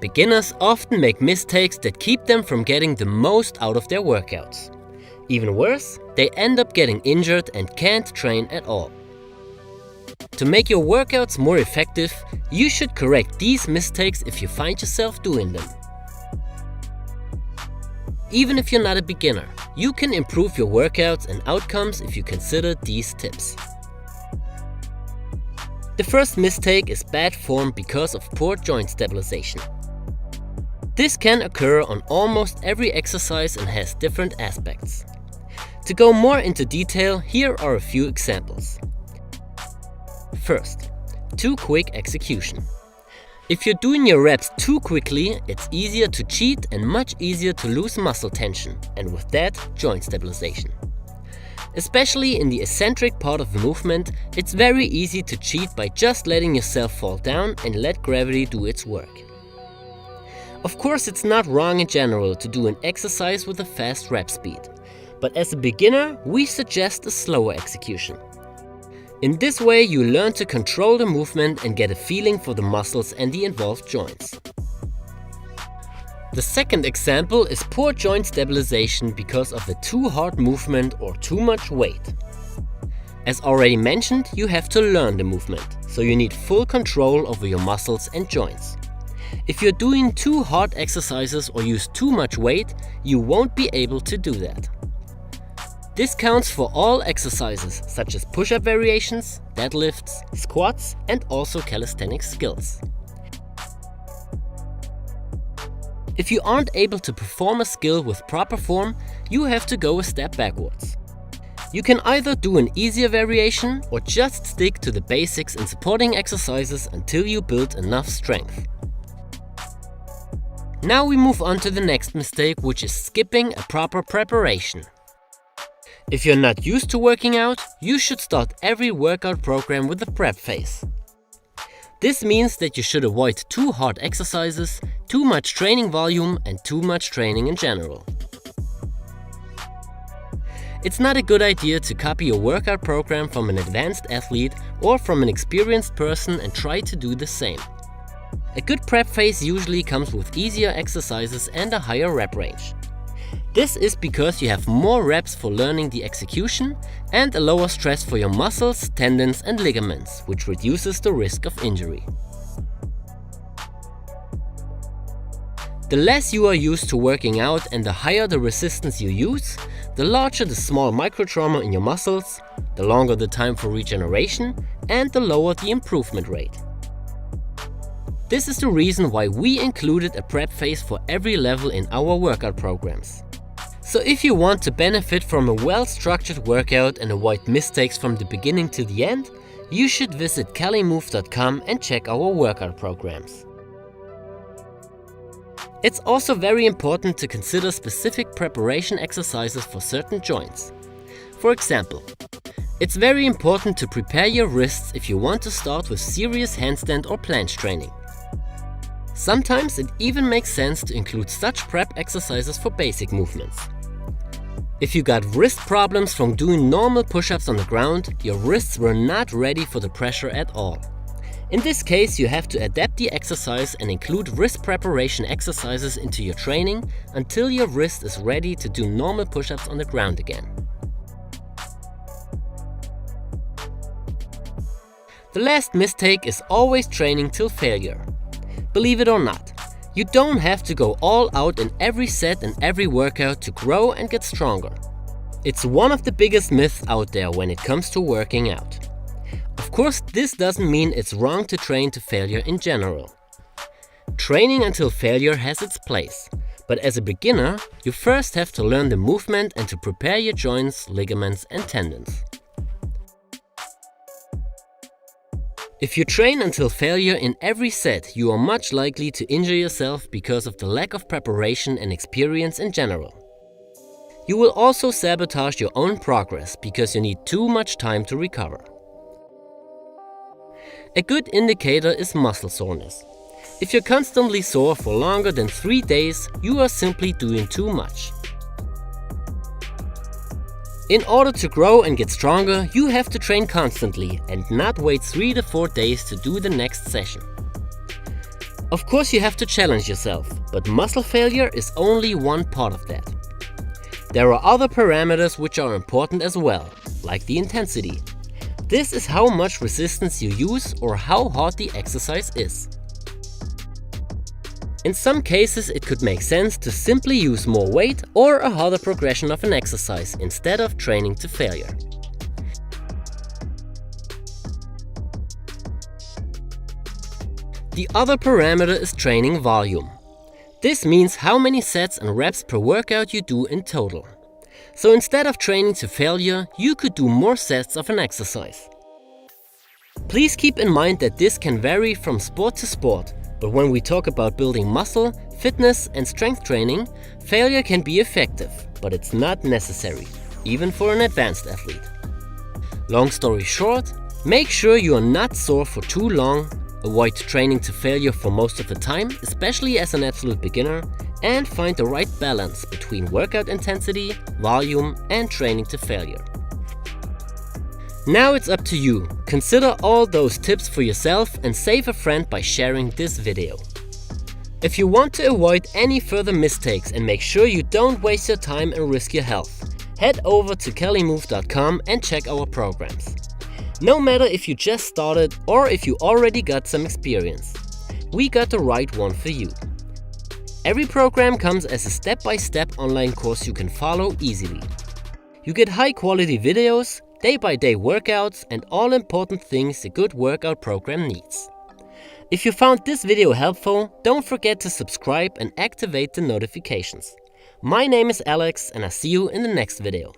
Beginners often make mistakes that keep them from getting the most out of their workouts. Even worse, they end up getting injured and can't train at all. To make your workouts more effective, you should correct these mistakes if you find yourself doing them. Even if you're not a beginner, you can improve your workouts and outcomes if you consider these tips. The first mistake is bad form because of poor joint stabilization. This can occur on almost every exercise and has different aspects. To go more into detail, here are a few examples. First, too quick execution. If you're doing your reps too quickly, it's easier to cheat and much easier to lose muscle tension, and with that, joint stabilization. Especially in the eccentric part of the movement, it's very easy to cheat by just letting yourself fall down and let gravity do its work. Of course, it's not wrong in general to do an exercise with a fast rep speed, but as a beginner, we suggest a slower execution. In this way, you learn to control the movement and get a feeling for the muscles and the involved joints. The second example is poor joint stabilization because of a too hard movement or too much weight. As already mentioned, you have to learn the movement, so you need full control over your muscles and joints. If you're doing too hard exercises or use too much weight, you won't be able to do that. This counts for all exercises such as push-up variations, deadlifts, squats, and also calisthenics skills. If you aren't able to perform a skill with proper form, you have to go a step backwards. You can either do an easier variation or just stick to the basics in supporting exercises until you build enough strength. Now we move on to the next mistake, which is skipping a proper preparation. If you're not used to working out, you should start every workout program with a prep phase. This means that you should avoid too hard exercises, too much training volume, and too much training in general. It's not a good idea to copy a workout program from an advanced athlete or from an experienced person and try to do the same. A good prep phase usually comes with easier exercises and a higher rep range. This is because you have more reps for learning the execution and a lower stress for your muscles, tendons and ligaments, which reduces the risk of injury. The less you are used to working out and the higher the resistance you use, the larger the small microtrauma in your muscles, the longer the time for regeneration, and the lower the improvement rate. This is the reason why we included a prep phase for every level in our workout programs. So if you want to benefit from a well-structured workout and avoid mistakes from the beginning to the end, you should visit calimove.com and check our workout programs. It's also very important to consider specific preparation exercises for certain joints. For example, it's very important to prepare your wrists if you want to start with serious handstand or planche training. Sometimes it even makes sense to include such prep exercises for basic movements. If you got wrist problems from doing normal push-ups on the ground, your wrists were not ready for the pressure at all. In this case, you have to adapt the exercise and include wrist preparation exercises into your training until your wrist is ready to do normal push-ups on the ground again. The last mistake is always training till failure. Believe it or not, you don't have to go all out in every set and every workout to grow and get stronger. It's one of the biggest myths out there when it comes to working out. Of course, this doesn't mean it's wrong to train to failure in general. Training until failure has its place, but as a beginner, you first have to learn the movement and to prepare your joints, ligaments and tendons. If you train until failure in every set, you are much likely to injure yourself because of the lack of preparation and experience in general. You will also sabotage your own progress because you need too much time to recover. A good indicator is muscle soreness. If you're constantly sore for longer than 3 days, you are simply doing too much. In order to grow and get stronger, you have to train constantly and not wait 3 to 4 days to do the next session. Of course you have to challenge yourself, but muscle failure is only one part of that. There are other parameters which are important as well, like the intensity. This is how much resistance you use or how hard the exercise is. In some cases it could make sense to simply use more weight or a harder progression of an exercise instead of training to failure. The other parameter is training volume. This means how many sets and reps per workout you do in total. So instead of training to failure, you could do more sets of an exercise. Please keep in mind that this can vary from sport to sport, but when we talk about building muscle, fitness and strength training, failure can be effective, but it's not necessary, even for an advanced athlete. Long story short, make sure you are not sore for too long, avoid training to failure for most of the time, especially as an absolute beginner, and find the right balance between workout intensity, volume and training to failure. Now it's up to you. Consider all those tips for yourself and save a friend by sharing this video. If you want to avoid any further mistakes and make sure you don't waste your time and risk your health, head over to CaliMove.com and check our programs. No matter if you just started or if you already got some experience, we got the right one for you. Every program comes as a step-by-step online course you can follow easily. You get high-quality videos, day-by-day workouts and all important things a good workout program needs. If you found this video helpful, don't forget to subscribe and activate the notifications. My name is Alex and I'll see you in the next video.